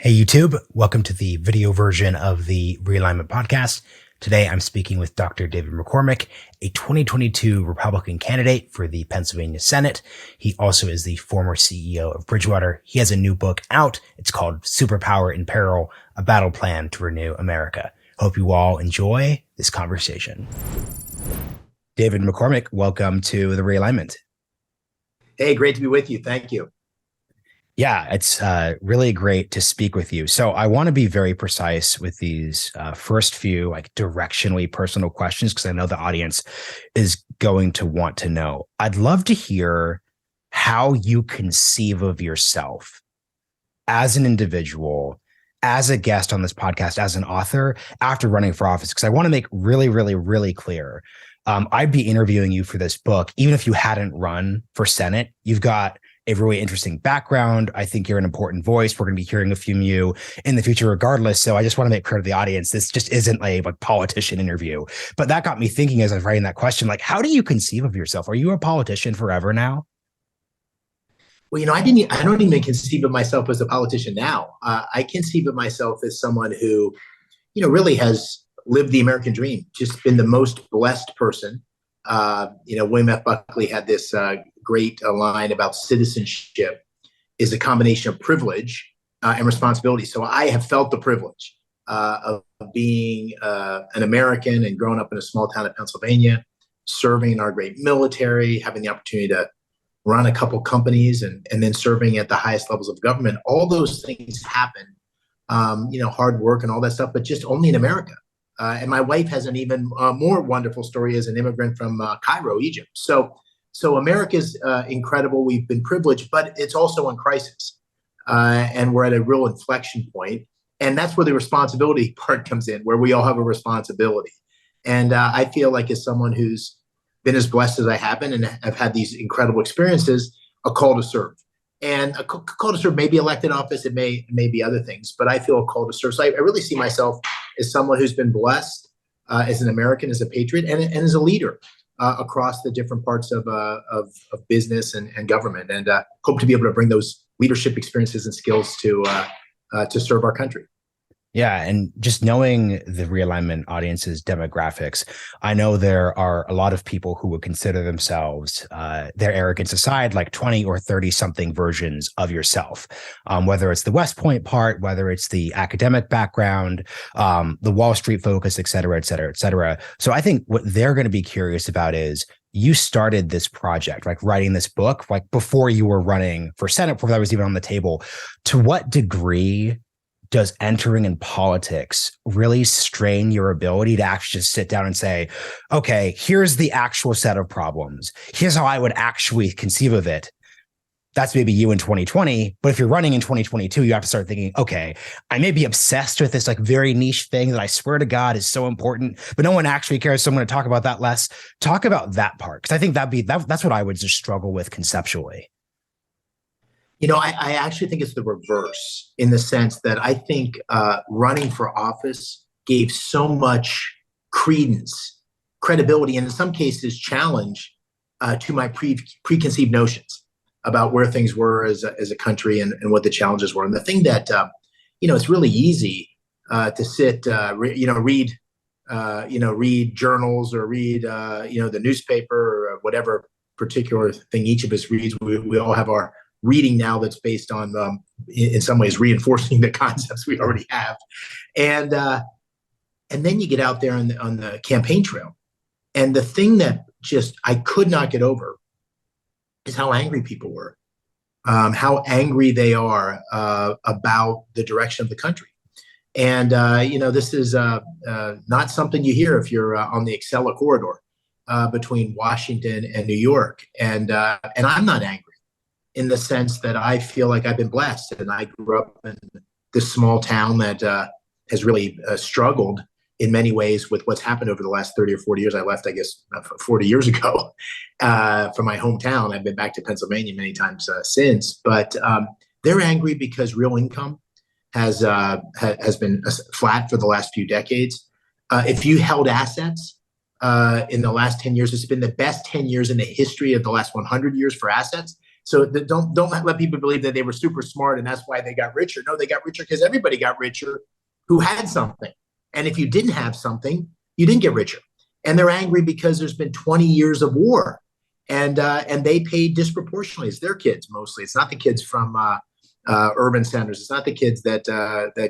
Hey YouTube, welcome to the video version of the Realignment podcast. Today I'm speaking with Dr. David McCormick, a 2022 Republican candidate for the Pennsylvania Senate. He also is the former CEO of Bridgewater. He has a new book out. It's called Superpower in Peril, a battle plan to renew America. Hope you all enjoy this conversation. David McCormick, welcome to the Realignment. Hey, great to be with you. Thank you. Yeah, it's really great to speak with you. So I want to be very precise with these first few directionally personal questions because I know the audience is going to want to know. I'd love to hear how you conceive of yourself as an individual, as a guest on this podcast, as an author after running for office, because I want to make really clear. I'd be interviewing you for this book, even if you hadn't run for Senate. You've got a really interesting background. I think you're an important voice. We're going to be hearing from you in the future regardless. So I just want to make clear to the audience, this just isn't a politician interview. But that got me thinking as I was writing that question, how do you conceive of yourself? Are you a politician forever now? Well, I don't even conceive of myself as a politician now. I conceive of myself as someone who, really has lived the American dream, just been the most blessed person. William F. Buckley had this great line about citizenship is a combination of privilege and responsibility. So I have felt the privilege of being an American and growing up in a small town of Pennsylvania, serving in our great military, having the opportunity to run a couple companies and then serving at the highest levels of government. All those things happen, hard work and all that stuff, but just only in America. And my wife has an even more wonderful story as an immigrant from Cairo, Egypt. So America's incredible. We've been privileged, but it's also in crisis. And we're at a real inflection point. And that's where the responsibility part comes in, where we all have a responsibility. And I feel like as someone who's been as blessed as I have been and have had these incredible experiences, a call to serve. And a call to serve may be elected office. It may be other things, but I feel a call to serve. So I really see myself as someone who's been blessed as an American, as a patriot, and as a leader across the different parts of business and government, and hope to be able to bring those leadership experiences and skills to serve our country. Yeah. And just knowing the Realignment audience's demographics, I know there are a lot of people who would consider themselves, their arrogance aside, 20 or 30 something versions of yourself, whether it's the West Point part, whether it's the academic background, the Wall Street focus, et cetera, et cetera, et cetera. So I think what they're going to be curious about is you started this project, writing this book, before you were running for Senate, before that was even on the table. To what degree does entering in politics really strain your ability to actually just sit down and say, okay, here's the actual set of problems. Here's how I would actually conceive of it. That's maybe you in 2020. But if you're running in 2022, you have to start thinking, okay, I may be obsessed with this very niche thing that I swear to God is so important, but no one actually cares. So I'm going to talk about that less. Talk about that part. Because I think that's what I would just struggle with conceptually. I actually think it's the reverse, in the sense that I think running for office gave so much credibility, and in some cases challenge to my preconceived notions about where things were as a country and what the challenges were. And the thing that, it's really easy to sit, read journals or read, the newspaper or whatever particular thing each of us reads. We all have our reading now that's based on, in some ways, reinforcing the concepts we already have. And then you get out there on the campaign trail. And the thing that just I could not get over is how angry people were, how angry they are about the direction of the country. And, this is not something you hear if you're on the Acela corridor between Washington and New York. And I'm not angry, in the sense that I feel like I've been blessed, and I grew up in this small town that has really struggled in many ways with what's happened over the last 30 or 40 years. I left, 40 years ago from my hometown. I've been back to Pennsylvania many times since, but they're angry because real income has been flat for the last few decades. If you held assets in the last 10 years, it's been the best 10 years in the history of the last 100 years for assets. don't let people believe that they were super smart and that's why they got richer. No, they got richer because everybody got richer who had something. And if you didn't have something, you didn't get richer. And they're angry because there's been 20 years of war, and they paid disproportionately. It's their kids mostly. It's not the kids from urban centers. It's not the kids that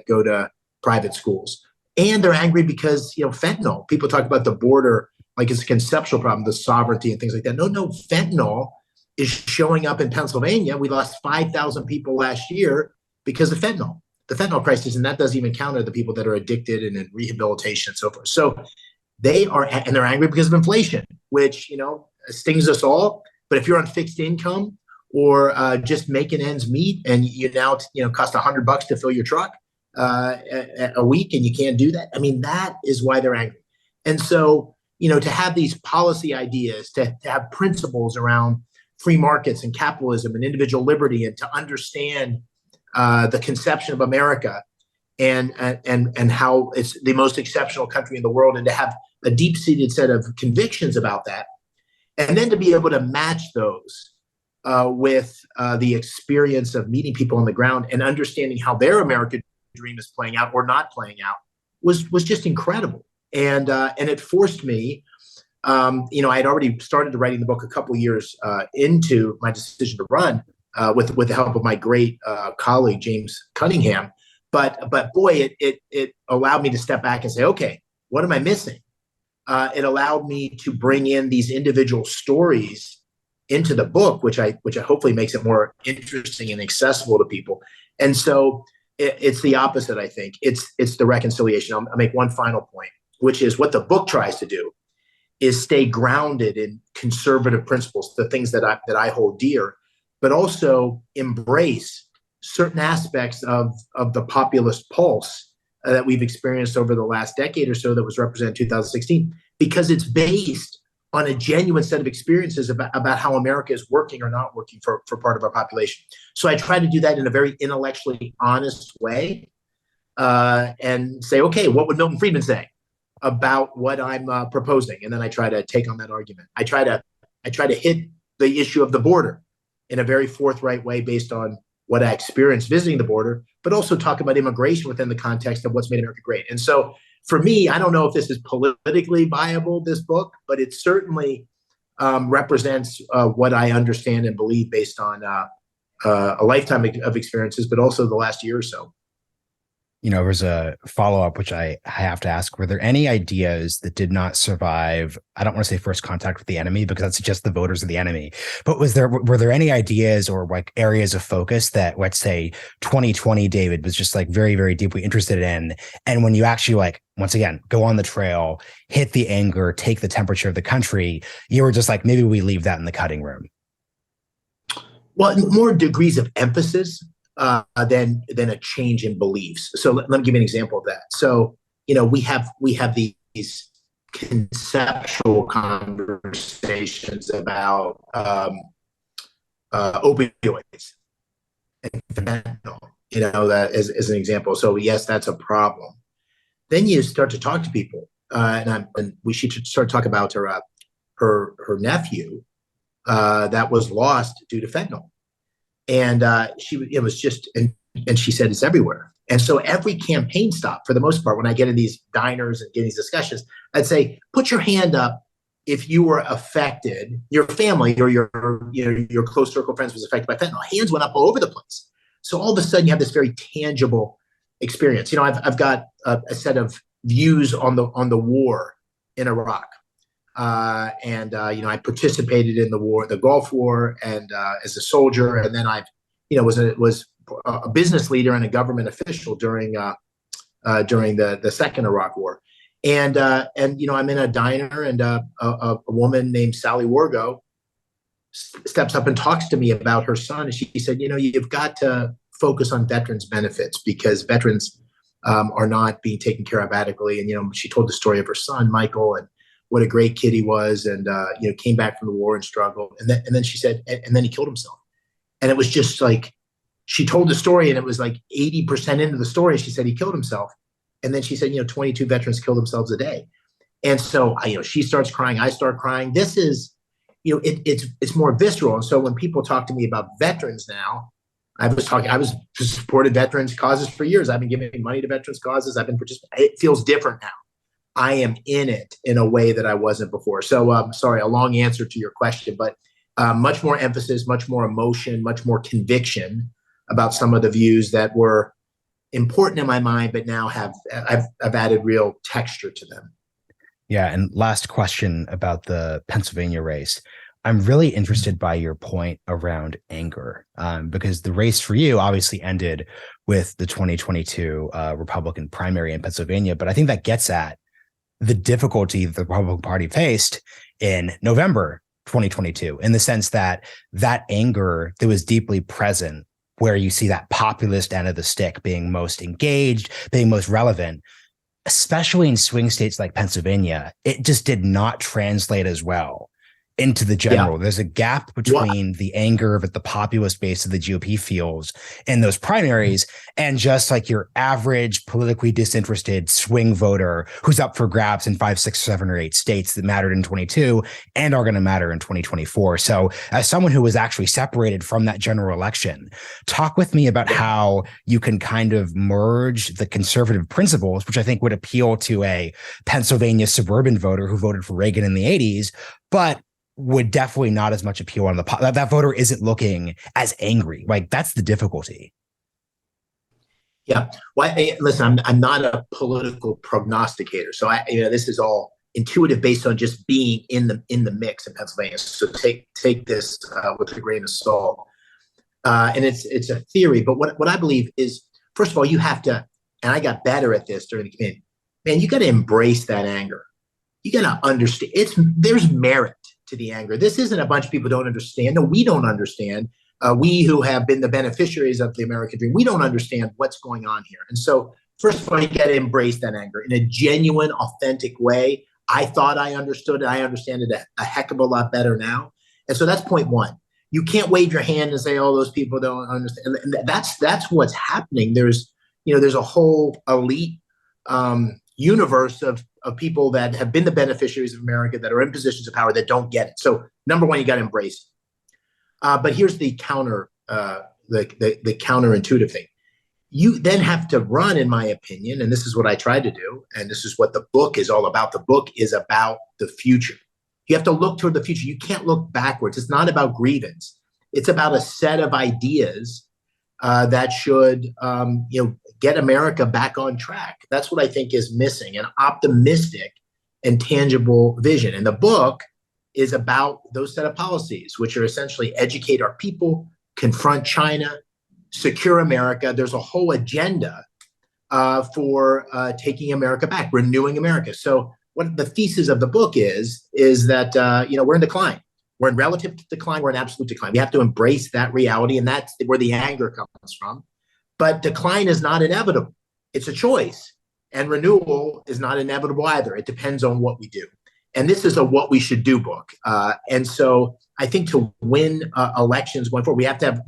go to private schools. And they're angry because fentanyl. People talk about the border like it's a conceptual problem, the sovereignty and things like that. No, fentanyl is showing up in Pennsylvania. We lost 5,000 people last year because of fentanyl, the fentanyl crisis, and that doesn't even counter the people that are addicted and in rehabilitation and so forth. So they're angry because of inflation, which stings us all. But if you're on fixed income or just making ends meet, and you now cost $100 to fill your truck a week, and you can't do that, I mean, that is why they're angry. And so to have these policy ideas, to have principles around free markets and capitalism and individual liberty, and to understand the conception of America and how it's the most exceptional country in the world, and to have a deep-seated set of convictions about that, and then to be able to match those with the experience of meeting people on the ground and understanding how their American dream is playing out or not playing out was just incredible. And it forced me. I had already started writing the book a couple of years into my decision to run with the help of my great colleague James Cunningham. But boy, it allowed me to step back and say, okay, what am I missing? It allowed me to bring in these individual stories into the book, which I hopefully makes it more interesting and accessible to people. And so it's the opposite, I think. It's the reconciliation. I'll make one final point, which is what the book tries to do is stay grounded in conservative principles, the things that I hold dear, but also embrace certain aspects of the populist pulse that we've experienced over the last decade or so that was represented in 2016, because it's based on a genuine set of experiences about how America is working or not working for part of our population. So I try to do that in a very intellectually honest way and say, okay, what would Milton Friedman say about what I'm proposing? And then I try to take on that argument. I try to hit the issue of the border in a very forthright way based on what I experienced visiting the border, but also talk about immigration within the context of what's made America great. And so for me, I don't know if this is politically viable, this book, but it certainly represents what I understand and believe based on a lifetime of experiences, but also the last year or so. There's a follow-up, which I have to ask. Were there any ideas that did not survive? I don't want to say first contact with the enemy, because that suggests the voters are the enemy. But were there any ideas or like areas of focus that, let's say, 2020 David was just like very, very deeply interested in? And when you actually once again, go on the trail, hit the anger, take the temperature of the country, you were just like, maybe we leave that in the cutting room. Well, more degrees of emphasis than a change in beliefs. So let me give you an example of that. So, we have these conceptual conversations about opioids and fentanyl, that as an example. So yes, that's a problem. Then you start to talk to people, and she started talking about her nephew that was lost due to fentanyl. And she said it's everywhere. And so every campaign stop, for the most part, when I get in these diners and get these discussions, I'd say, put your hand up if you were affected, your family or your close circle of friends was affected by fentanyl. Hands went up all over the place. So all of a sudden you have this very tangible experience. I've got a set of views on the war in Iraq. I participated in the war, the Gulf War, and as a soldier, and then I, was a business leader and a government official during the second Iraq War, and I'm in a diner, and a woman named Sally Wargo steps up and talks to me about her son, and she said, you've got to focus on veterans benefits because veterans are not being taken care of adequately, and she told the story of her son Michael and what a great kid he was, and came back from the war and struggled, and then she said, and then he killed himself, and it was just like she told the story, and it was like 80% into the story, she said he killed himself, and then she said, 22 veterans kill themselves a day, and so she starts crying, I start crying. This is, it's more visceral. And so when people talk to me about veterans now, I was supported veterans causes for years. I've been giving money to veterans causes. I've been participating. It feels different now. I am in it in a way that I wasn't before. So sorry, a long answer to your question, but much more emphasis, much more emotion, much more conviction about some of the views that were important in my mind, but now I've added real texture to them. Yeah. And last question about the Pennsylvania race. I'm really interested by your point around anger, because the race for you obviously ended with the 2022 Republican primary in Pennsylvania. But I think that gets at the difficulty the Republican Party faced in November 2022, in the sense that that anger that was deeply present, where you see that populist end of the stick being most engaged, being most relevant, especially in swing states like Pennsylvania, it just did not translate as well into the general. Yeah. There's a gap between the anger that the populist base of the GOP feels in those primaries and just like your average politically disinterested swing voter who's up for grabs in 5, 6, 7, or 8 states that mattered in 22 and are going to matter in 2024. So as someone who was actually separated from that general election, talk with me about how you can kind of merge the conservative principles, which I think would appeal to a Pennsylvania suburban voter who voted for Reagan in the 80s, but would definitely not as much appeal on that voter isn't looking as angry. Like, that's the difficulty. Yeah. Well, listen, I'm not a political prognosticator. So this is all intuitive based on just being in the mix in Pennsylvania. So take this with a grain of salt. And it's a theory, but what I believe is, first of all, you have to, and I got better at this during the campaign, man, you got to embrace that anger. You got to understand there's merit to the anger. This isn't a bunch of people don't understand. No, we don't understand. We who have been the beneficiaries of the American dream, we don't understand what's going on here. And so, first of all, you got to embrace that anger in a genuine, authentic way. I thought I understood it. I understand it a heck of a lot better now. And so that's point one. You can't wave your hand and say, "Oh, those people don't understand." And that's what's happening. There's a whole elite universe of people that have been the beneficiaries of America, that are in positions of power, that don't get it. So number one, you got to embrace it. But here's the the counterintuitive thing. You then have to run, in my opinion, and this is what I tried to do, and this is what the book is all about. The book is about the future. You have to look toward the future. You can't look backwards. It's not about grievance. It's about a set of ideas that should get America back on track. That's what I think is missing, an optimistic and tangible vision. And the book is about those set of policies, which are essentially educate our people, confront China, secure America. There's a whole agenda for taking America back, renewing America. So what the thesis of the book is that we're in decline. We're in relative decline. We're in absolute decline. We have to embrace that reality, and that's where the anger comes from. But decline is not inevitable. It's a choice. And renewal is not inevitable either. It depends on what we do. And this is a what we should do book. And so I think to win elections going forward, we have to have,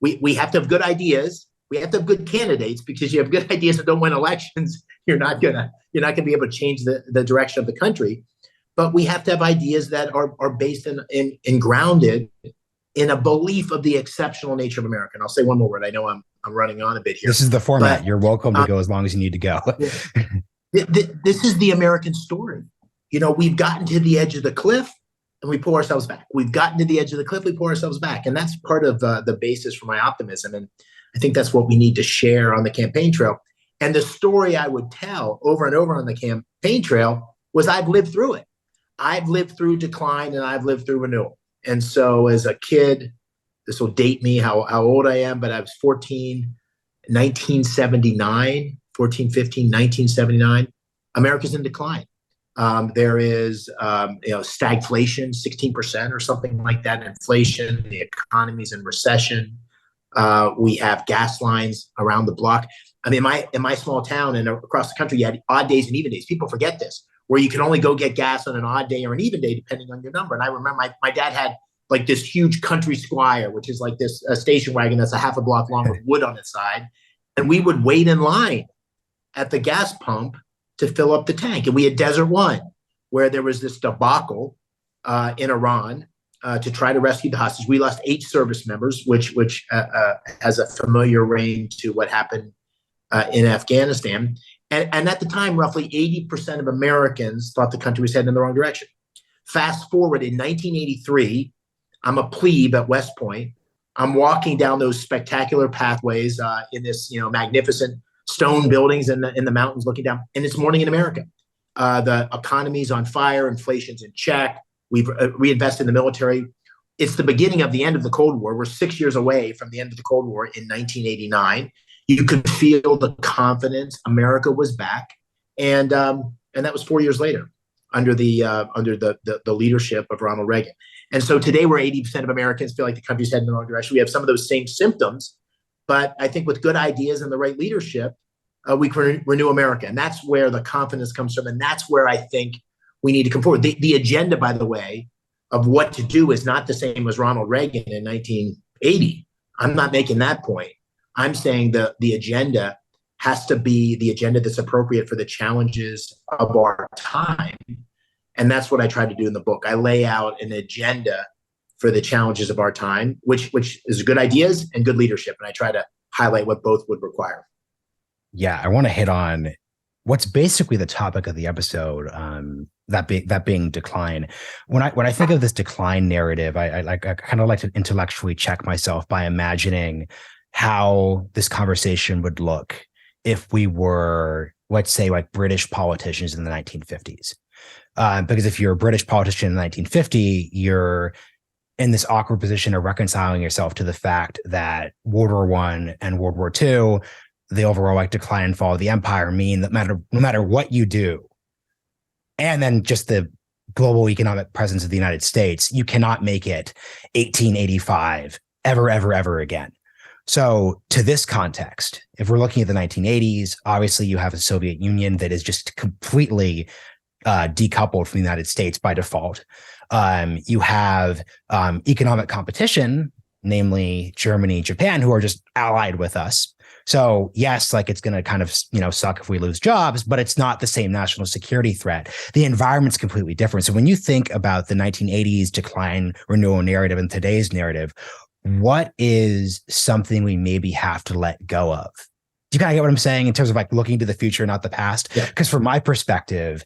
we have to have good ideas. We have to have good candidates, because you have good ideas that don't win elections, you're not gonna be able to change the direction of the country. But we have to have ideas that are based in grounded in a belief of the exceptional nature of America. And I'll say one more word. I know I'm running on a bit here. This is the format. You're welcome to go as long as you need to go. This is the American story. We've gotten to the edge of the cliff and we pull ourselves back. We've gotten to the edge of the cliff, we pull ourselves back. And that's part of the basis for my optimism. And I think that's what we need to share on the campaign trail. And the story I would tell over and over on the campaign trail was I've lived through it. I've lived through decline and I've lived through renewal. And so as a kid, this will date me how old I am, but I was 14, 1979, 14, 15, 1979. America's in decline. There is, stagflation, 16% or something like that, inflation. The economy's in recession. We have gas lines around the block. I mean, in my small town and across the country, you had odd days and even days. People forget this, where you can only go get gas on an odd day or an even day, depending on your number. And I remember my dad had like this huge country Squire, which is like this station wagon that's a half a block long with wood on its side. And we would wait in line at the gas pump to fill up the tank. And we had Desert One, where there was this debacle in Iran. to try to rescue the hostage. We lost 8 service members, which has a familiar ring to what happened in Afghanistan. And at the time, roughly 80% of Americans thought the country was heading in the wrong direction. Fast forward in 1983, I'm a plebe at West Point. I'm walking down those spectacular pathways in this, magnificent stone buildings in the mountains looking down, and it's morning in America. The economy's on fire, inflation's in check. We've reinvested in the military. It's the beginning of the end of the Cold War. We're 6 years away from the end of the Cold War in 1989. You could feel the confidence. America was back, and that was 4 years later under the leadership of Ronald Reagan. And so today, where 80% of Americans feel like the country's heading in the wrong direction, we have some of those same symptoms, but I think with good ideas and the right leadership, we can renew America, and that's where the confidence comes from, and that's where I think we need to come forward. The agenda, by the way, of what to do is not the same as Ronald Reagan in 1980. I'm not making that point. I'm saying the agenda has to be the agenda that's appropriate for the challenges of our time. And that's what I try to do in the book. I lay out an agenda for the challenges of our time, which is good ideas and good leadership. And I try to highlight what both would require. Yeah, I want to hit on what's basically the topic of the episode, that being decline. When I think of this decline narrative, I kind of like to intellectually check myself by imagining how this conversation would look if we were, let's say, like British politicians in the 1950s. Because if you're a British politician in 1950, you're in this awkward position of reconciling yourself to the fact that World War I and World War II, the overall decline and fall of the empire, mean that no matter what you do, and then just the global economic presence of the United States, you cannot make it 1885 ever again. So to this context, if we're looking at the 1980s, obviously you have a Soviet Union that is just completely decoupled from the United States by default. You have economic competition, namely Germany, Japan, who are just allied with us. So yes, like it's going to kind of, suck if we lose jobs, but it's not the same national security threat. The environment's completely different. So when you think about the 1980s decline renewal narrative and today's narrative, what is something we maybe have to let go of? Do you kind of get what I'm saying in terms of like looking to the future, not the past? Because from my perspective,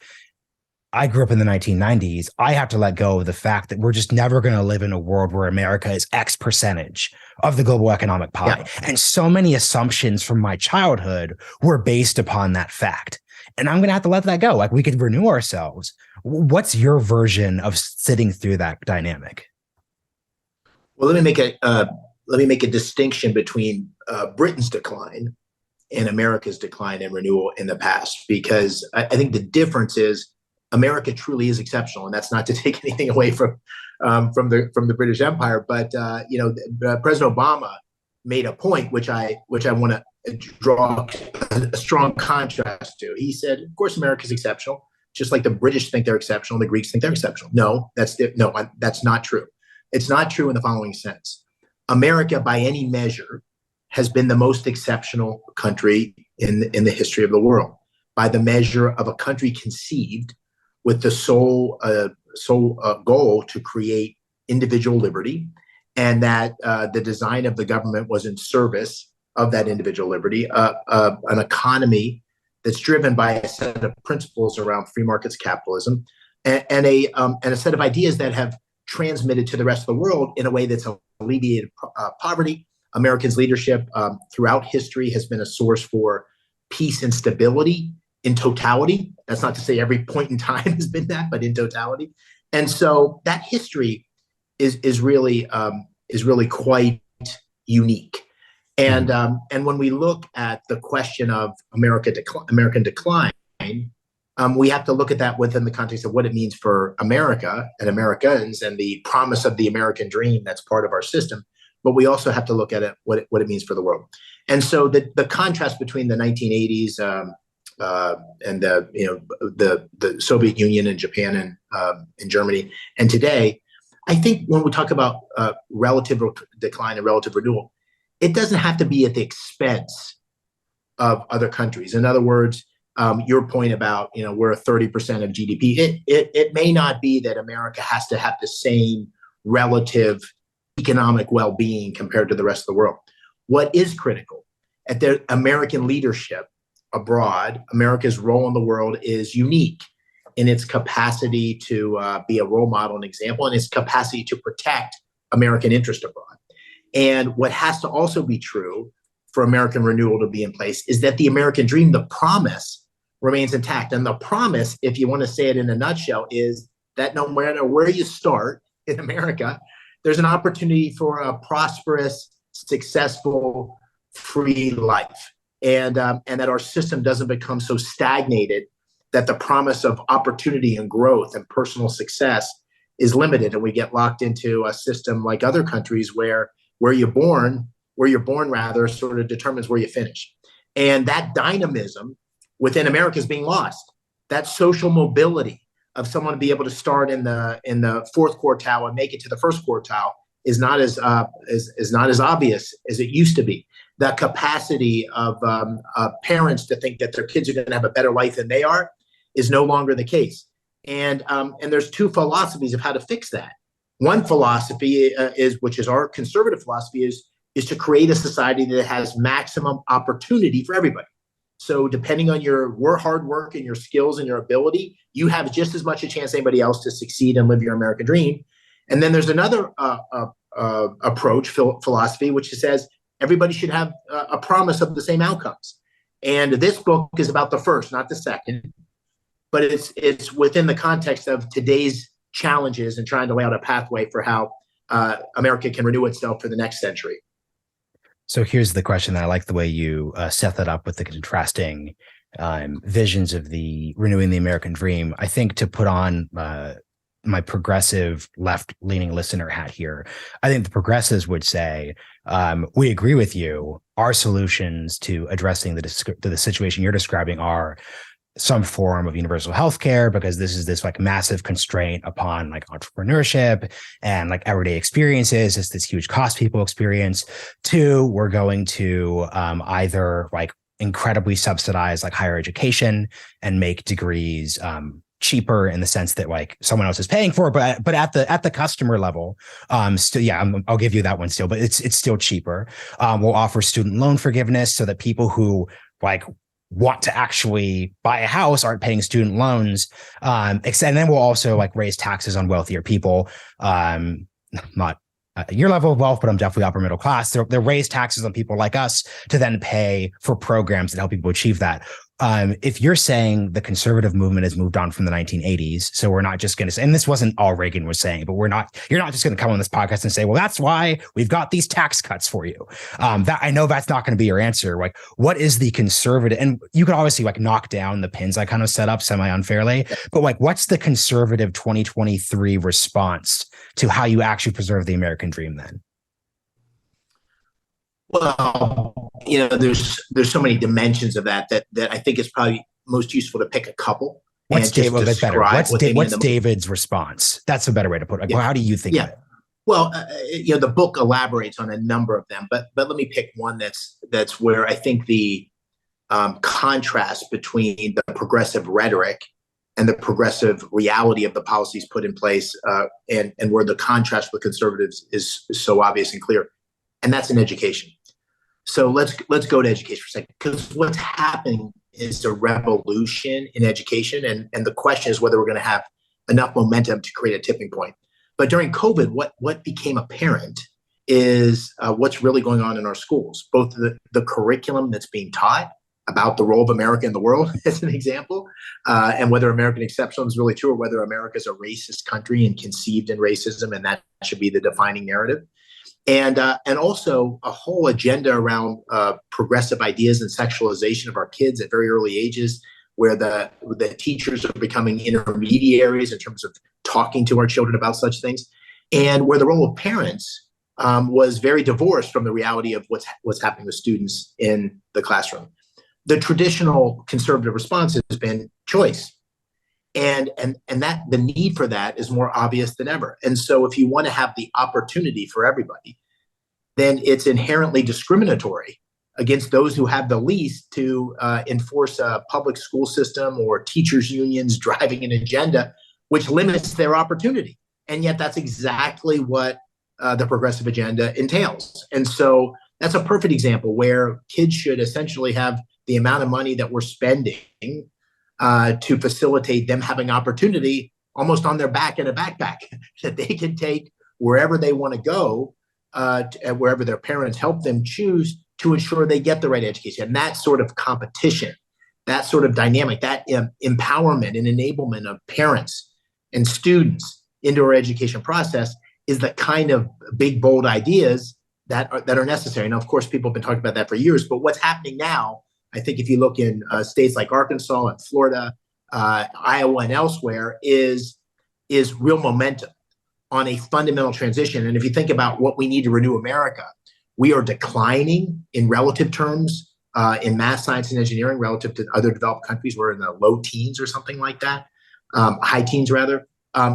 I grew up in the 1990s. I have to let go of the fact that we're just never going to live in a world where America is X percentage of the global economic pie. Yeah. And so many assumptions from my childhood were based upon that fact. And I'm going to have to let that go. Like we could renew ourselves. What's your version of sitting through that dynamic? Well, let me make a distinction between Britain's decline and America's decline and renewal in the past, because I think the difference is America truly is exceptional, and that's not to take anything away from the British Empire. But President Obama made a point which I want to draw a strong contrast to. He said, "Of course, America is exceptional, just like the British think they're exceptional, and the Greeks think they're exceptional." No, that's not true. It's not true in the following sense. America, by any measure, has been the most exceptional country in the history of the world, by the measure of a country conceived with the sole goal to create individual liberty, and that the design of the government was in service of that individual liberty, an economy that's driven by a set of principles around free markets capitalism, and a set of ideas that have transmitted to the rest of the world in a way that's alleviated poverty. Americans' leadership throughout history has been a source for peace and stability in totality. That's not to say every point in time has been that, but in totality. And so that history is really quite unique. And when we look at the question of American decline, we have to look at that within the context of what it means for America and Americans and the promise of the American dream that's part of our system. But we also have to look at it what it means for the world. And so the contrast between the 1980s and the Soviet Union and Japan and Germany and today, I think when we talk about relative decline and relative renewal, it doesn't have to be at the expense of other countries. In other words, your point about we're 30% of GDP. It may not be that America has to have the same relative economic well-being compared to the rest of the world. What is critical at the American leadership abroad, America's role in the world is unique in its capacity to be a role model and example, and its capacity to protect American interest abroad. And what has to also be true for American renewal to be in place is that the American dream, the promise, remains intact. And the promise, if you want to say it in a nutshell, is that no matter where you start in America, there's an opportunity for a prosperous, successful, free life. And that our system doesn't become so stagnated that the promise of opportunity and growth and personal success is limited, and we get locked into a system like other countries where you're born rather sort of determines where you finish. And that dynamism within America is being lost. That social mobility of someone to be able to start in the fourth quartile and make it to the first quartile is not as obvious as it used to be. The capacity of parents to think that their kids are going to have a better life than they are is no longer the case. And there's two philosophies of how to fix that. One philosophy which is our conservative philosophy, is to create a society that has maximum opportunity for everybody. So depending on your hard work and your skills and your ability, you have just as much a chance as anybody else to succeed and live your American dream. And then there's another philosophy, which says everybody should have a promise of the same outcomes. And this book is about the first, not the second, but it's within the context of today's challenges and trying to lay out a pathway for how America can renew itself for the next century. So here's the question. I like the way you set that up with the contrasting visions of the renewing the American dream. I think to put on my progressive left-leaning listener hat here, I think the progressives would say, we agree with you. Our solutions to addressing the situation you're describing are some form of universal health care, because this is this like massive constraint upon like entrepreneurship and like everyday experiences. It's this huge cost people experience. Two, we're going to either like incredibly subsidize like higher education and make degrees cheaper in the sense that like someone else is paying for it, but at the customer level, still, yeah, I'll give you that one still, but it's still cheaper. We'll offer student loan forgiveness so that people who like want to actually buy a house aren't paying student loans. And then we'll also like raise taxes on wealthier people. Not your level of wealth, but I'm definitely upper middle class. They'll raise taxes on people like us to then pay for programs that help people achieve that. If you're saying the conservative movement has moved on from the 1980s, so we're not just going to say, and this wasn't all Reagan was saying, but you're not just going to come on this podcast and say, well, that's why we've got these tax cuts for you. That I know that's not going to be your answer. Like, what is the conservative? And you could obviously like knock down the pins I kind of set up semi unfairly, but like, what's the conservative 2023 response to how you actually preserve the American dream then? Well, there's so many dimensions of that I think it's probably most useful to pick a couple. What's David's response? That's a better way to put it. Like, how do you think of it? Well, the book elaborates on a number of them, but let me pick one that's where I think the contrast between the progressive rhetoric and the progressive reality of the policies put in place, and where the contrast with conservatives is so obvious and clear, and that's in education. So let's go to education for a second, because what's happening is a revolution in education, and the question is whether we're going to have enough momentum to create a tipping point. But during COVID, what became apparent is what's really going on in our schools, both the curriculum that's being taught about the role of America in the world, as an example, and whether American exceptionalism is really true, or whether America is a racist country and conceived in racism, and that should be the defining narrative. And also a whole agenda around progressive ideas and sexualization of our kids at very early ages, where the teachers are becoming intermediaries in terms of talking to our children about such things, and where the role of parents was very divorced from the reality of what's happening with students in the classroom. The traditional conservative response has been choice. And that the need for that is more obvious than ever. And so if you want to have the opportunity for everybody, then it's inherently discriminatory against those who have the least to enforce a public school system or teachers unions driving an agenda which limits their opportunity. And yet that's exactly what the progressive agenda entails. And so that's a perfect example where kids should essentially have the amount of money that we're spending to facilitate them having opportunity almost on their back in a backpack that they can take wherever they want to go, wherever their parents help them choose, to ensure they get the right education. And that sort of competition, that sort of dynamic, that empowerment and enablement of parents and students into our education process is the kind of big, bold ideas that are necessary. Now, of course, people have been talking about that for years, but what's happening now, I think if you look in states like Arkansas and Florida, Iowa and elsewhere, is real momentum on a fundamental transition. And if you think about what we need to renew America, we are declining in relative terms in math, science, and engineering relative to other developed countries. We're in the low teens or something like that, high teens rather.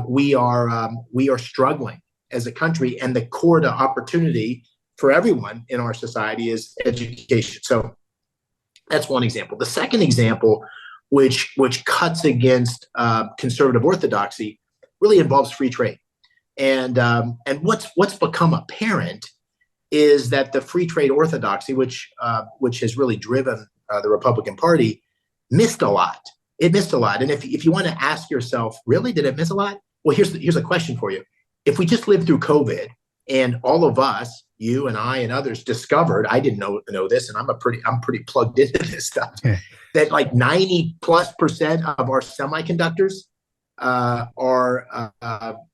We are struggling as a country, and the core to opportunity for everyone in our society is education. So that's one example. The second example, which cuts against conservative orthodoxy, really involves free trade. And what's become apparent is that the free trade orthodoxy, which has really driven the Republican Party, missed a lot. It missed a lot. And if you want to ask yourself, really, did it miss a lot? Well, here's a question for you. If we just lived through COVID and all of us, you and I and others, discovered, I didn't know this, and I'm pretty plugged into this stuff, that like 90+% of our semiconductors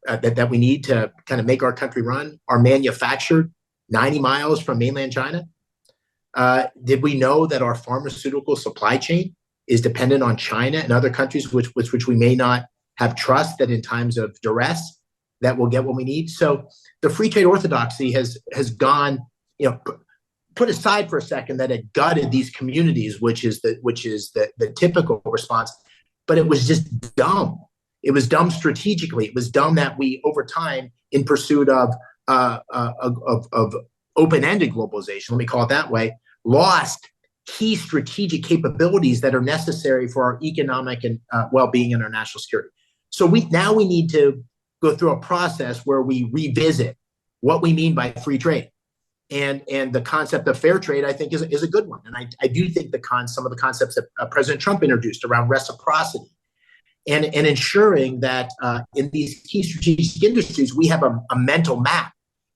that we need to kind of make our country run are manufactured 90 miles from mainland China. Did we know that our pharmaceutical supply chain is dependent on China and other countries which we may not have trust that in times of duress that we'll get what we need? So the free trade orthodoxy has gone, put aside for a second that it gutted these communities, which is the typical response, but it was just dumb. It was dumb strategically. It was dumb that we, over time, in pursuit of open-ended globalization, let me call it that way, lost key strategic capabilities that are necessary for our economic and well-being and our national security. So we need to go through a process where we revisit what we mean by free trade. And the concept of fair trade, I think, is a good one. And I do think some of the concepts that President Trump introduced around reciprocity and ensuring that in these key strategic industries, we have a mental map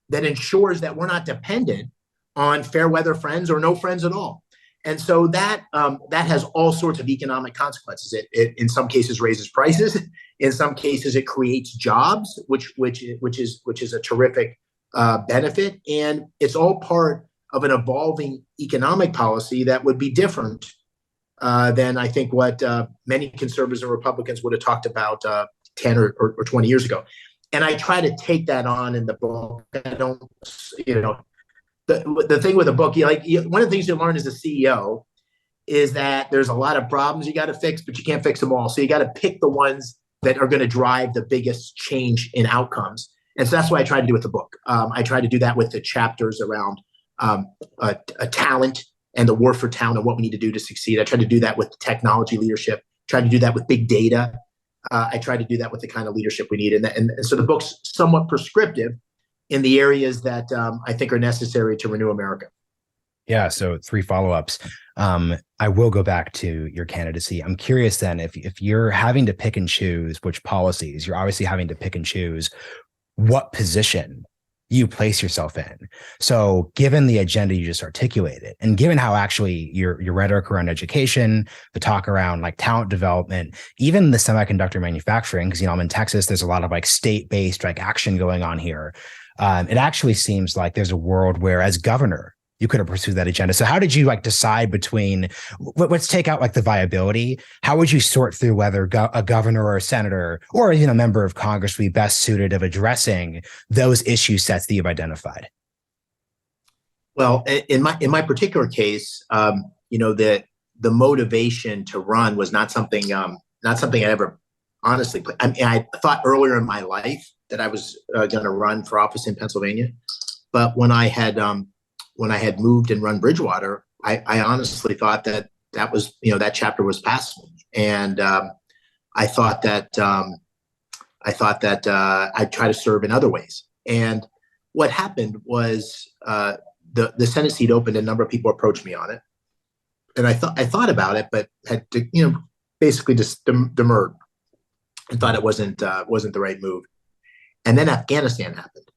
that ensures that we're not dependent on fair weather friends or no friends at all. And so that has all sorts of economic consequences. It in some cases raises prices. In some cases, it creates jobs, which is a terrific benefit. And it's all part of an evolving economic policy that would be different than I think what many conservatives and Republicans would have talked about 10 or 20 years ago. And I try to take that on in the book. I don't, the thing with a book, one of the things you learn as a CEO is that there's a lot of problems you got to fix, but you can't fix them all. So you got to pick the ones that are going to drive the biggest change in outcomes. And so that's what I try to do with the book. I try to do that with the chapters around a talent and the war for talent and what we need to do to succeed. I try to do that with technology leadership, try to do that with big data. I try to do that with the kind of leadership we need. And so the book's somewhat prescriptive in the areas that I think are necessary to renew America. Yeah. So 3 follow-ups. I will go back to your candidacy. I'm curious then, if you're having to pick and choose which policies, you're obviously having to pick and choose what position you place yourself in. So given the agenda you just articulated, and given how actually your rhetoric around education, the talk around like talent development, even the semiconductor manufacturing, because, I'm in Texas, there's a lot of like state-based like action going on here. It actually seems like there's a world where as governor, you could have pursued that agenda. So how did you like decide between, let's take out like the viability. How would you sort through whether a governor or a senator or a member of Congress would be best suited of addressing those issue sets that you've identified? Well, in my particular case, the motivation to run was not something I ever honestly. I mean, I thought earlier in my life that I was going to run for office in Pennsylvania, but when I had moved and run Bridgewater, I honestly thought that was, that chapter was past me. And I thought that I thought that I'd try to serve in other ways. And what happened was the Senate seat opened. A number of people approached me on it, and I thought about it, but had to basically just demurred and thought it wasn't the right move. And then Afghanistan happened,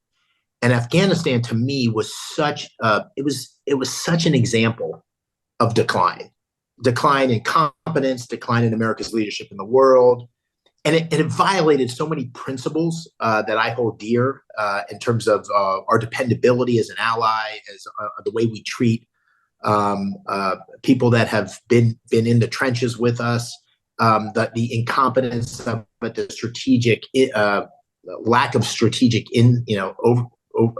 and Afghanistan to me was it was such an example of decline in competence, decline in America's leadership in the world. And it violated so many principles that I hold dear in terms of our dependability as an ally, as the way we treat people that have been in the trenches with us, the incompetence of it, the strategic lack of strategic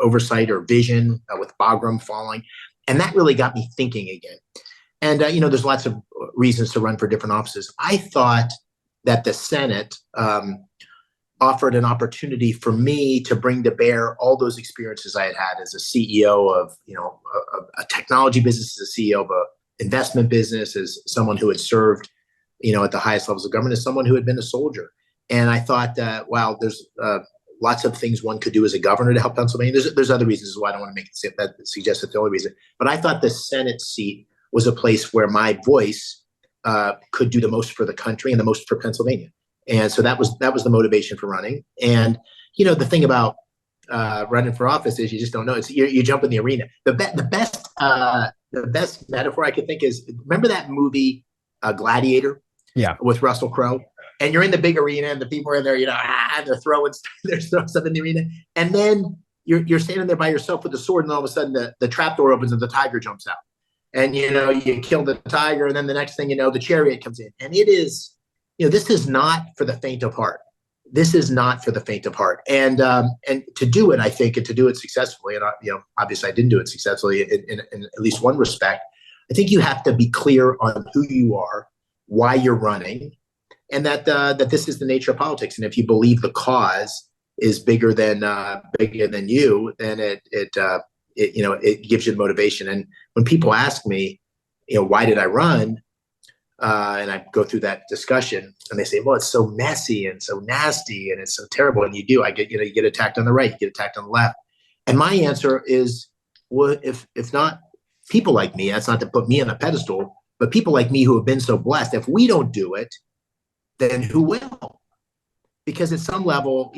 oversight or vision with Bagram falling, and that really got me thinking again. And there's lots of reasons to run for different offices. I thought that the Senate offered an opportunity for me to bring to bear all those experiences I had had as a CEO of a technology business, as a CEO of an investment business, as someone who had served at the highest levels of government, as someone who had been a soldier. And I thought that there's lots of things one could do as a governor to help Pennsylvania. There's other reasons why I don't want to suggest that the only reason, but I thought the Senate seat was a place where my voice could do the most for the country and the most for Pennsylvania. And so that was the motivation for running. And the thing about running for office is you just don't know. It's you jump in the arena. The best metaphor I could think is, remember that movie Gladiator? Yeah, with Russell Crowe. And you're in the big arena, and the people are in there, they're throwing stuff in the arena, and then you're standing there by yourself with the sword, and all of a sudden the trap door opens and the tiger jumps out. And you kill the tiger, and then the next thing the chariot comes in. And it is, this is not for the faint of heart. This is not for the faint of heart. And to do it, I think, and to do it successfully, and obviously I didn't do it successfully in at least one respect. I think you have to be clear on who you are, why you're running, and that this is the nature of politics. And if you believe the cause is bigger than you, then it gives you the motivation. And when people ask me, why did I run? And I go through that discussion, and they say, well, it's so messy and so nasty and it's so terrible. And you get attacked on the right, you get attacked on the left. And my answer is, well, if not people like me, that's not to put me on a pedestal, but people like me who have been so blessed, if we don't do it, then who will? Because at some level,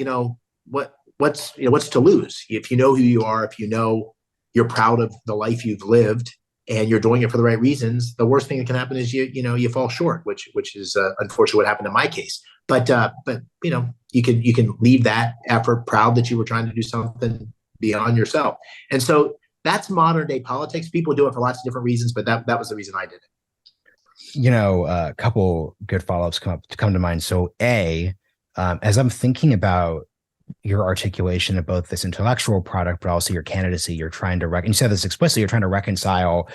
what's to lose? If you know who you are, if you're proud of the life you've lived and you're doing it for the right reasons, the worst thing that can happen is you fall short, which is unfortunately what happened in my case. But you can leave that effort proud that you were trying to do something beyond yourself. And so that's modern day politics. People do it for lots of different reasons, but that was the reason I did it. A couple good follow-ups come to mind. So as I'm thinking about your articulation of both this intellectual product, but also your candidacy, you're trying to you said this explicitly, you're trying to reconcile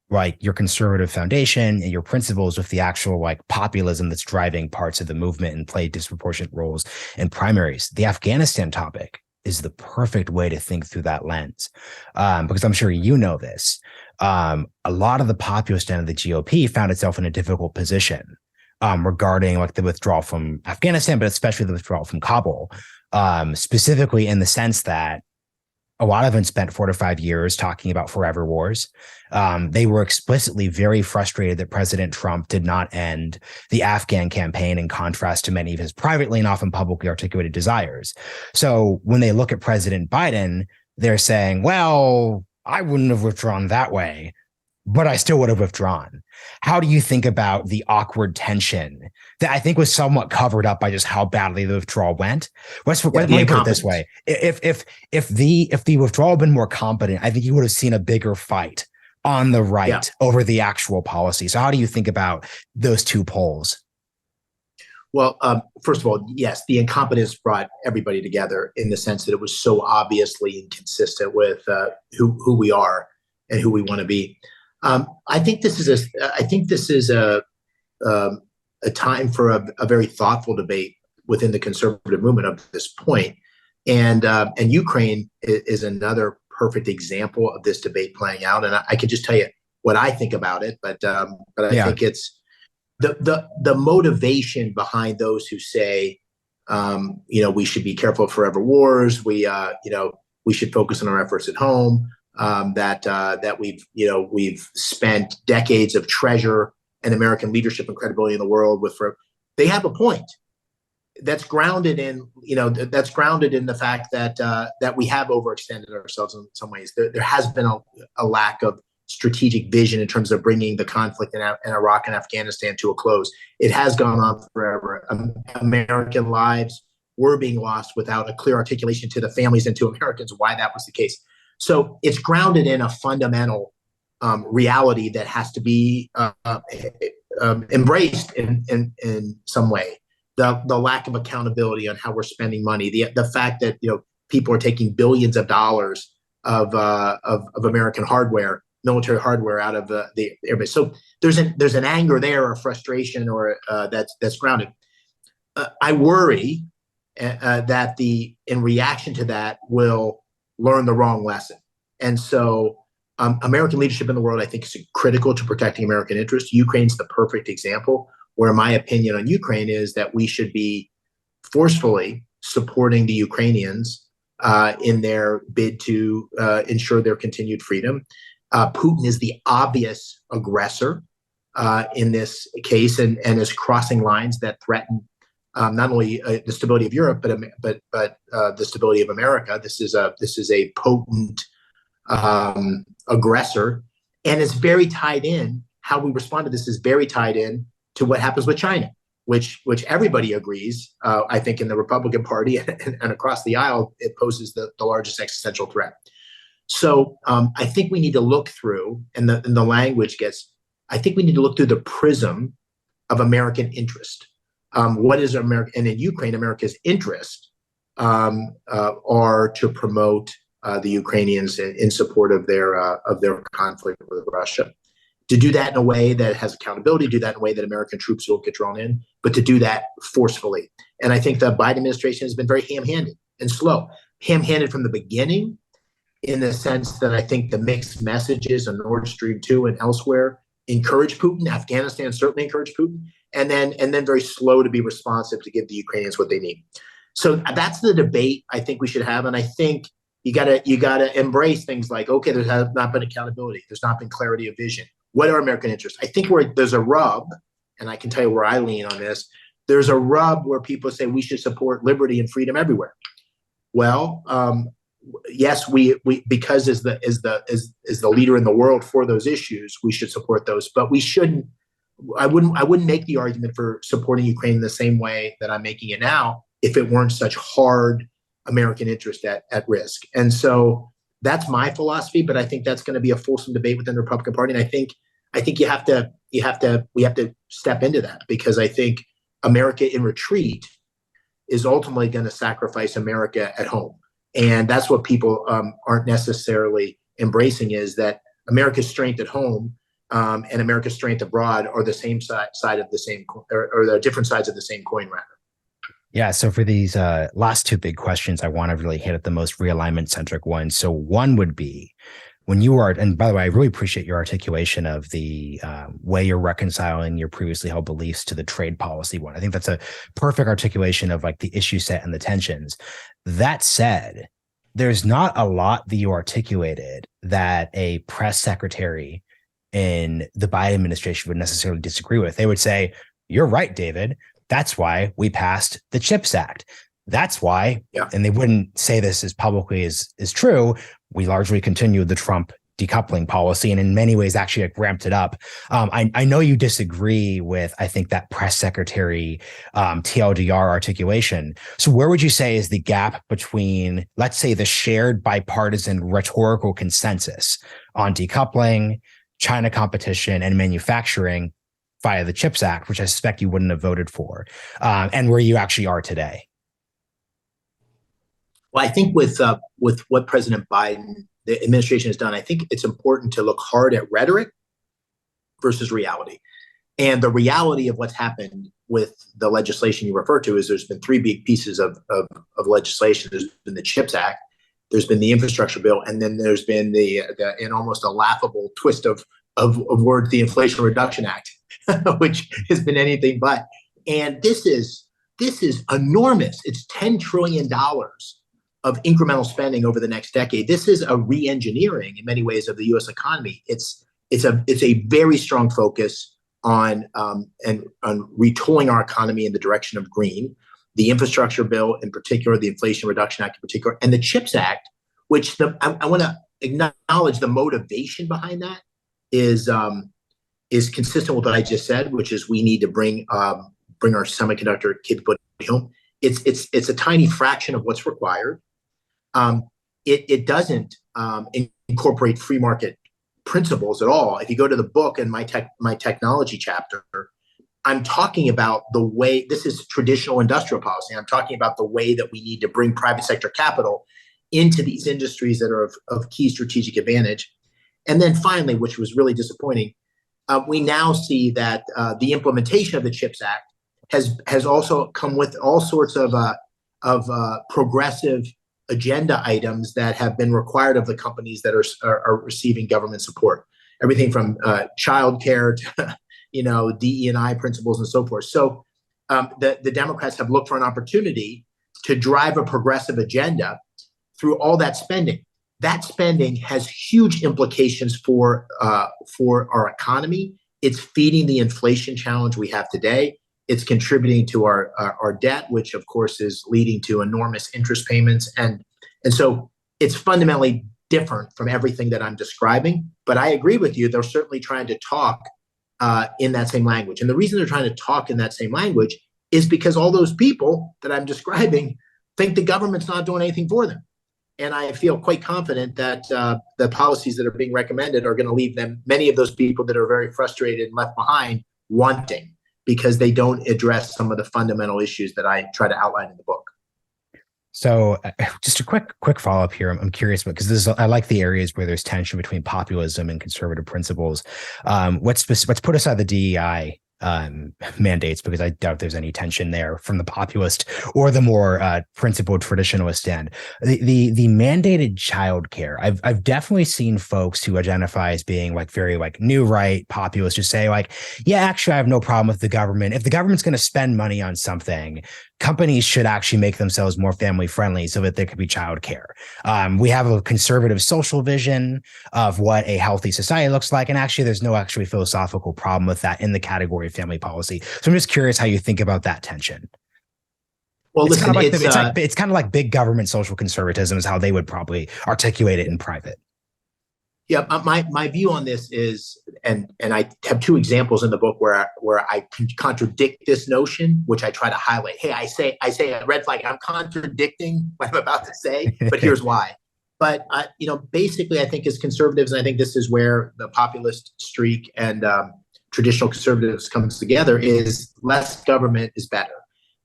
like your conservative foundation and your principles with the actual like populism that's driving parts of the movement and play disproportionate roles in primaries. The Afghanistan topic is the perfect way to think through that lens, because I'm sure this. A lot of the populist end of the GOP found itself in a difficult position regarding like the withdrawal from Afghanistan, but especially the withdrawal from Kabul, specifically in the sense that a lot of them spent 4 to 5 years talking about forever wars. They were explicitly very frustrated that President Trump did not end the Afghan campaign, in contrast to many of his privately and often publicly articulated desires. So when they look at President Biden, they're saying, well, I wouldn't have withdrawn that way, but I still would have withdrawn. How do you think about the awkward tension that I think was somewhat covered up by just how badly the withdrawal went? Let me put it this way. If the withdrawal had been more competent, I think you would have seen a bigger fight on the right over the actual policy. So how do you think about those two poles? Well, first of all, yes, the incompetence brought everybody together in the sense that it was so obviously inconsistent with who we are and who we want to be. I think this is a time for a very thoughtful debate within the conservative movement up to this point. And Ukraine is another perfect example of this debate playing out. And I can just tell you what I think about it, but I think it's the motivation behind those who say We should be careful of forever wars. We should focus on our efforts at home. That we've spent decades of treasure and American leadership and credibility in the world with. They have a point that's grounded in the fact that we have overextended ourselves in some ways. There has been a lack of strategic vision in terms of bringing the conflict in Iraq and Afghanistan to a close. It has gone on forever. American lives were being lost without a clear articulation to the families and to Americans why that was the case. So it's grounded in a fundamental reality that has to be embraced in some way. The lack of accountability on how we're spending money, the fact that people are taking billions of dollars of American hardware, military hardware, out of the airbase. So there's an anger there, or frustration, or that's grounded. I worry that in reaction to that, will learn the wrong lesson. And so American leadership in the world, I think, is critical to protecting American interests. Ukraine's the perfect example, where my opinion on Ukraine is that we should be forcefully supporting the Ukrainians in their bid to ensure their continued freedom. Putin is the obvious aggressor in this case, and is crossing lines that threaten not only the stability of Europe, but the stability of America. This is a potent aggressor, and it's very tied in. How we respond to this is very tied in to what happens with China, which everybody agrees, I think, in the Republican Party and across the aisle, it poses the largest existential threat. So I think we need to look through, and the language gets, I think we need to look through the prism of American interest. What is America, and in Ukraine, America's interest are to promote the Ukrainians in support of their conflict with Russia. To do that in a way that has accountability, do that in a way that American troops will get drawn in, but to do that forcefully. And I think the Biden administration has been very ham-handed and slow. Ham-handed from the beginning, in the sense that I think the mixed messages on Nord Stream 2 and elsewhere encourage Putin. Afghanistan certainly encouraged Putin, and then very slow to be responsive to give the Ukrainians what they need. So that's the debate I think we should have. And I think you gotta embrace things like, okay, there has not been accountability. There's not been clarity of vision. What are American interests? I think there's a rub, and I can tell you where I lean on this. There's a rub where people say we should support liberty and freedom everywhere. Well, yes, we because as the leader in the world for those issues, we should support those. But we shouldn't. I wouldn't make the argument for supporting Ukraine in the same way that I'm making it now if it weren't such hard American interest at risk. And so that's my philosophy. But I think that's going to be a fulsome debate within the Republican Party. And I think we have to step into that, because I think America in retreat is ultimately going to sacrifice America at home. And that's what people aren't necessarily embracing, is that America's strength at home and America's strength abroad are the same side of the same coin, or the different sides of the same coin, rather. Yeah. So for these last two big questions, I want to really hit at the most realignment centric ones. So one would be, when you are, and by the way, I really appreciate your articulation of the way you're reconciling your previously held beliefs to the trade policy one. I think that's a perfect articulation of like the issue set and the tensions. That said, there's not a lot that you articulated that a press secretary in the Biden administration would necessarily disagree with. They would say, you're right, David. That's why we passed the CHIPS Act. That's why, and they wouldn't say this as publicly as true, we largely continued the Trump decoupling policy, and in many ways actually like ramped it up. I know you disagree with, I think, that press secretary TLDR articulation. So where would you say is the gap between, let's say, the shared bipartisan rhetorical consensus on decoupling, China competition, and manufacturing via the CHIPS Act, which I suspect you wouldn't have voted for, and where you actually are today? Well, I think with what President Biden, the administration has done, I think it's important to look hard at rhetoric versus reality. And the reality of what's happened with the legislation you refer to is there's been three big pieces of legislation. There's been the CHIPS Act, there's been the infrastructure bill, and then there's been the in almost a laughable twist of words, the Inflation Reduction Act, which has been anything but. And this is this is enormous. It's $10 trillion of incremental spending over the next decade. This is a re-engineering in many ways of the U.S. economy. It's a very strong focus on retooling our economy in the direction of green. The infrastructure bill in particular, the Inflation Reduction Act in particular, and the CHIPS Act, which I want to acknowledge the motivation behind that is consistent with what I just said, which is we need to bring our semiconductor capability home. It's a tiny fraction of what's required. It doesn't incorporate free market principles at all. If you go to the book and my technology chapter, I'm talking about the way this is traditional industrial policy. I'm talking about the way that we need to bring private sector capital into these industries that are of key strategic advantage. And then finally, which was really disappointing, we now see that the implementation of the CHIPS Act has also come with all sorts of progressive agenda items that have been required of the companies that are receiving government support. Everything from childcare to DE&I principles and so forth. So the Democrats have looked for an opportunity to drive a progressive agenda through all that spending. That spending has huge implications for our economy. It's feeding the inflation challenge we have today. It's contributing to our debt, which of course is leading to enormous interest payments. And so it's fundamentally different from everything that I'm describing. But I agree with you. They're certainly trying to talk in that same language. And the reason they're trying to talk in that same language is because all those people that I'm describing think the government's not doing anything for them. And I feel quite confident that the policies that are being recommended are going to leave many of those people that are very frustrated and left behind, wanting, because they don't address some of the fundamental issues that I try to outline in the book. So just a quick follow-up here. I'm curious about, because I like the areas where there's tension between populism and conservative principles. Let's put aside the DEI mandates, because I doubt there's any tension there from the populist or the more principled traditionalist end. The mandated childcare, I've definitely seen folks who identify as being very new right populist just say yeah, actually I have no problem with the government. If the government's going to spend money on something, companies should actually make themselves more family friendly so that there could be childcare. We have a conservative social vision of what a healthy society looks like. And actually, there's no actually philosophical problem with that in the category of family policy. So I'm just curious how you think about that tension. Well, it's listen, it's kind of like big government social conservatism is how they would probably articulate it in private. Yeah, my view on this is, and I have two examples in the book where I contradict this notion, which I try to highlight. Hey, I say a red flag. I'm contradicting what I'm about to say, but here's why. But basically, I think as conservatives, and I think this is where the populist streak and traditional conservatives comes together, is less government is better.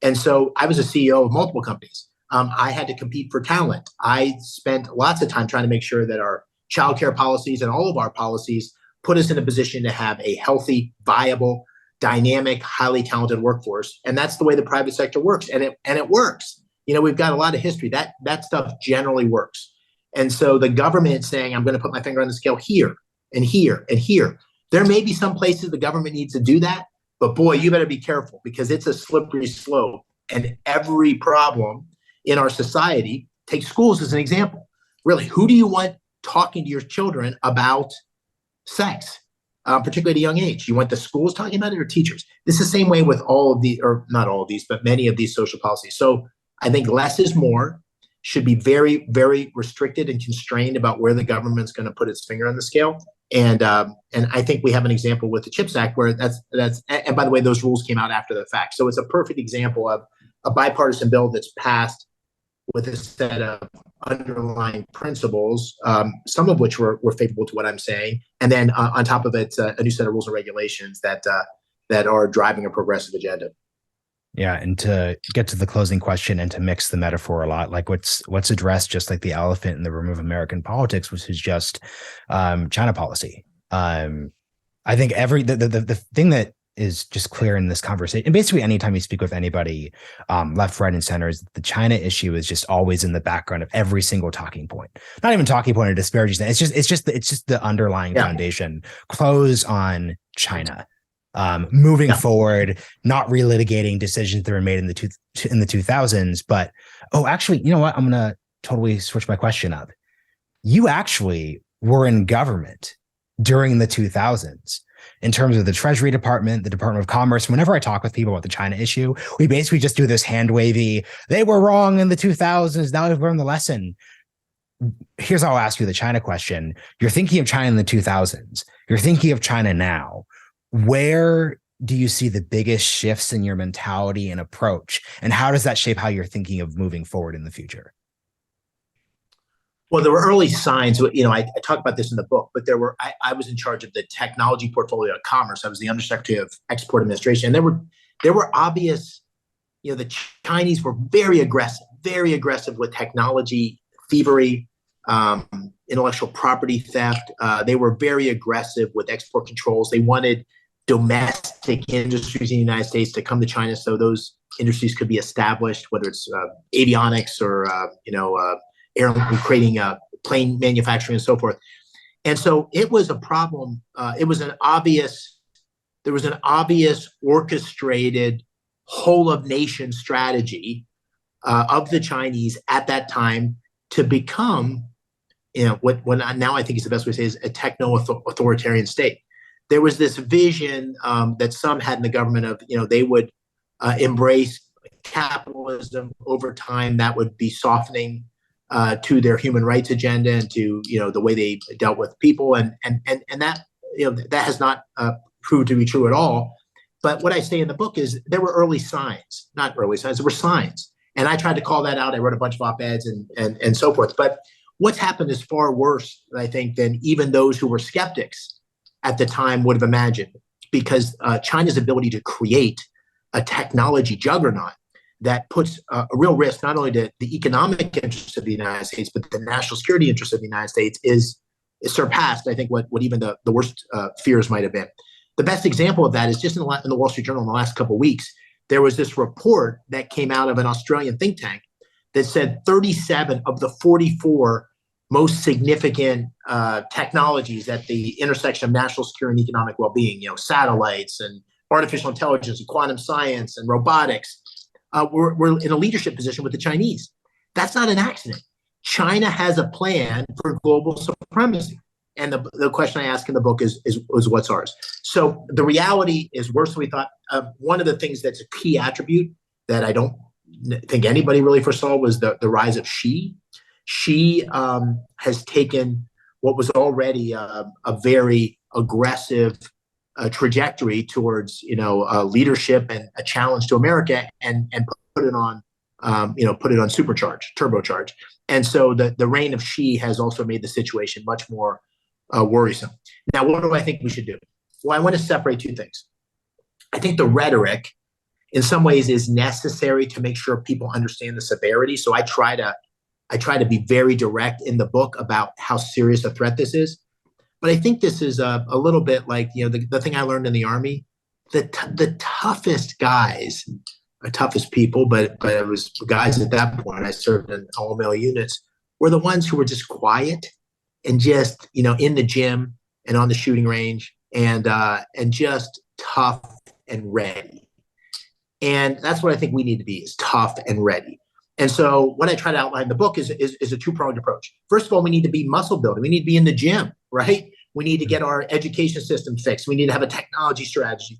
And so I was a CEO of multiple companies. I had to compete for talent. I spent lots of time trying to make sure that our childcare policies and all of our policies put us in a position to have a healthy, viable, dynamic, highly talented workforce. And that's the way the private sector works. And it works. We've got a lot of history. That stuff generally works. And so the government saying, I'm going to put my finger on the scale here and here and here. There may be some places the government needs to do that, but boy, you better be careful, because it's a slippery slope. And every problem in our society, take schools as an example. Really, who do you want talking to your children about sex, particularly at a young age? You want the schools talking about it or teachers? This is the same way with all of the, or not all of these, but many of these social policies. So I think less is more, should be very, very restricted and constrained about where the government's going to put its finger on the scale. And I think we have an example with the CHIPS Act where that's, and by the way, those rules came out after the fact. So it's a perfect example of a bipartisan bill that's passed with a set of underlying principles, some of which were favorable to what I'm saying. And then on top of it, a new set of rules and regulations that are driving a progressive agenda. Yeah. And to get to the closing question and to mix the metaphor a lot, what's addressed just like the elephant in the room of American politics, which is just China policy. I think the thing that is just clear in this conversation, and basically anytime you speak with anybody, left, right, and center, is the China issue is just always in the background of every single talking point. Not even talking point or disparaging. It's just the underlying foundation. Close on China. moving Yeah. forward, not relitigating decisions that were made in the 2000s. But actually, you know what? I'm gonna totally switch my question up. You actually were in government during the 2000s in terms of the Treasury Department, the Department of Commerce. Whenever I talk with people about the China issue, we basically just do this hand wavy. They were wrong in the 2000s. Now we've learned the lesson. Here's how I'll ask you the China question. You're thinking of China in the 2000s. You're thinking of China now. Where do you see the biggest shifts in your mentality and approach? And how does that shape how you're thinking of moving forward in the future? Well, there were early signs. I talk about this in the book, but I was in charge of the technology portfolio at Commerce. I was the Undersecretary of Export Administration, and there were obvious. The Chinese were very aggressive with technology thievery, intellectual property theft. They were very aggressive with export controls. They wanted domestic industries in the United States to come to China so those industries could be established, whether it's avionics or creating plane manufacturing and so forth. And so it was a problem. There was an obvious orchestrated whole of nation strategy of the Chinese at that time to become, what now I think is the best way to say is a techno-authoritarian state. There was this vision that some had in the government of, they would embrace capitalism over time. That would be softening to their human rights agenda and to the way they dealt with people, and that that has not proved to be true at all. But what I say in the book is there were not early signs, there were signs, and I tried to call that out. I wrote a bunch of op-eds and so forth. But what's happened is far worse, I think, than even those who were skeptics at the time would have imagined, because China's ability to create a technology juggernaut that puts a real risk not only to the economic interests of the United States, but the national security interests of the United States is surpassed, I think, what even the worst fears might have been. The best example of that is just in the Wall Street Journal in the last couple of weeks, there was this report that came out of an Australian think tank that said 37 of the 44 most significant technologies at the intersection of national security and economic well-being, satellites and artificial intelligence and quantum science and robotics, we're in a leadership position with the Chinese. That's not an accident. China has a plan for global supremacy. And the question I ask in the book is what's ours? So the reality is worse than we thought. One of the things that's a key attribute that I don't think anybody really foresaw was the rise of Xi. Xi has taken what was already a very aggressive trajectory towards leadership and a challenge to America, and put it on turbocharge. And so the reign of Xi has also made the situation much more worrisome. Now, what do I think we should do? Well, I want to separate two things. I think the rhetoric, in some ways, is necessary to make sure people understand the severity. So I try to be very direct in the book about how serious a threat this is. But I think this is a little bit like the thing I learned in the Army. The toughest guys, toughest people, but it was guys at that point. I served in all-male units, were the ones who were just quiet and just in the gym and on the shooting range and just tough and ready. And that's what I think we need to be, is tough and ready. And so what I try to outline in the book is a two-pronged approach. First of all, we need to be muscle building. We need to be in the gym, right? We need to get our education system fixed. We need to have a technology strategy.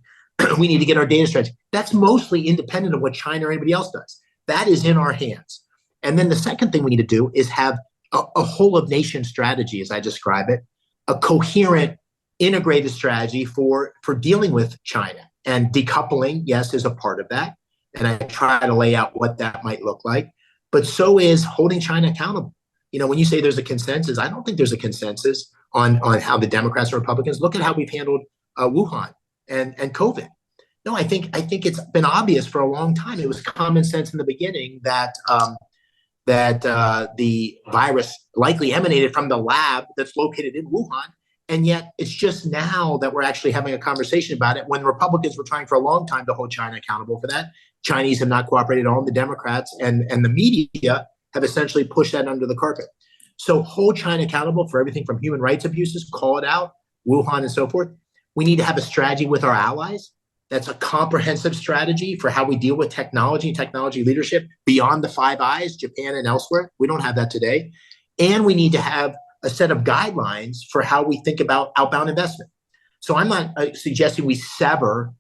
We need to get our data strategy. That's mostly independent of what China or anybody else does. That is in our hands. And then the second thing we need to do is have a whole of nation strategy, as I describe it, a coherent, integrated strategy for dealing with China. And decoupling, yes, is a part of that. And I try to lay out what that might look like. But so is holding China accountable. When you say there's a consensus, I don't think there's a consensus on how the Democrats and Republicans look at how we've handled Wuhan and COVID. No, I think it's been obvious for a long time. It was common sense in the beginning that the virus likely emanated from the lab that's located in Wuhan. And yet it's just now that we're actually having a conversation about it, when Republicans were trying for a long time to hold China accountable for that. Chinese have not cooperated at all. The Democrats and the media have essentially pushed that under the carpet. So hold China accountable for everything from human rights abuses, call it out, Wuhan and so forth. We need to have a strategy with our allies that's a comprehensive strategy for how we deal with technology and technology leadership beyond the Five Eyes, Japan and elsewhere. We don't have that today. And we need to have a set of guidelines for how we think about outbound investment. So I'm not suggesting we sever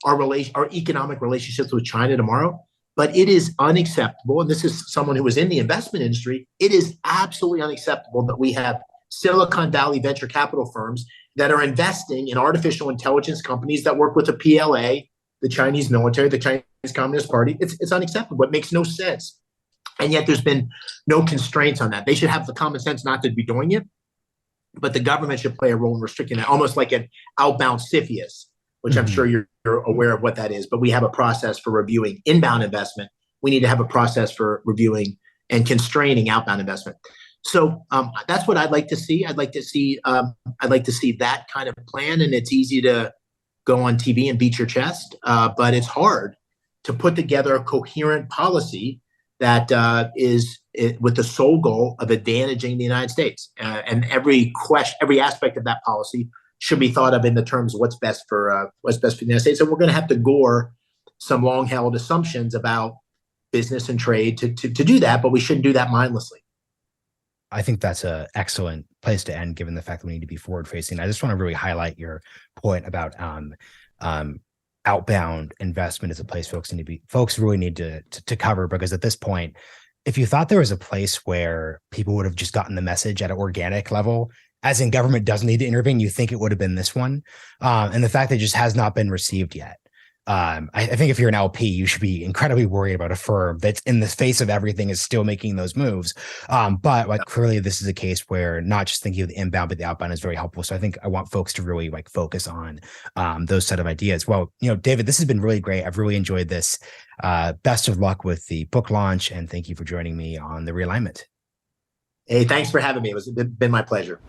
our economic relationships with China tomorrow, but it is unacceptable. And this is someone who was in the investment industry. It is absolutely unacceptable that we have Silicon Valley venture capital firms that are investing in artificial intelligence companies that work with the PLA, the Chinese military, the Chinese Communist Party. It's unacceptable. It makes no sense. And yet there's been no constraints on that. They should have the common sense not to be doing it, but the government should play a role in restricting that, almost like an outbound CFIUS, which I'm sure you're aware of what that is. But we have a process for reviewing inbound investment. We need to have a process for reviewing and constraining outbound investment. So that's what I'd like to see. I'd like to see that kind of plan. And it's easy to go on TV and beat your chest, but it's hard to put together a coherent policy that is with the sole goal of advantaging the United States. And every aspect of that policy should be thought of in the terms of what's best for the United States. And we're going to have to gore some long-held assumptions about business and trade to do that, but we shouldn't do that mindlessly. I think that's an excellent place to end, given the fact that we need to be forward-facing. I just want to really highlight your point about outbound investment as a place folks really need to cover, because at this point, if you thought there was a place where people would have just gotten the message at an organic level, as in government doesn't need to intervene, you think it would have been this one. And the fact that it just has not been received yet. I think if you're an LP, you should be incredibly worried about a firm that's in the face of everything is still making those moves. But like clearly this is a case where not just thinking of the inbound, but the outbound is very helpful. So I think I want folks to really like focus on those set of ideas. Well, David, this has been really great. I've really enjoyed this. Best of luck with the book launch, and thank you for joining me on the Realignment. Hey, thanks for having me. It's been my pleasure.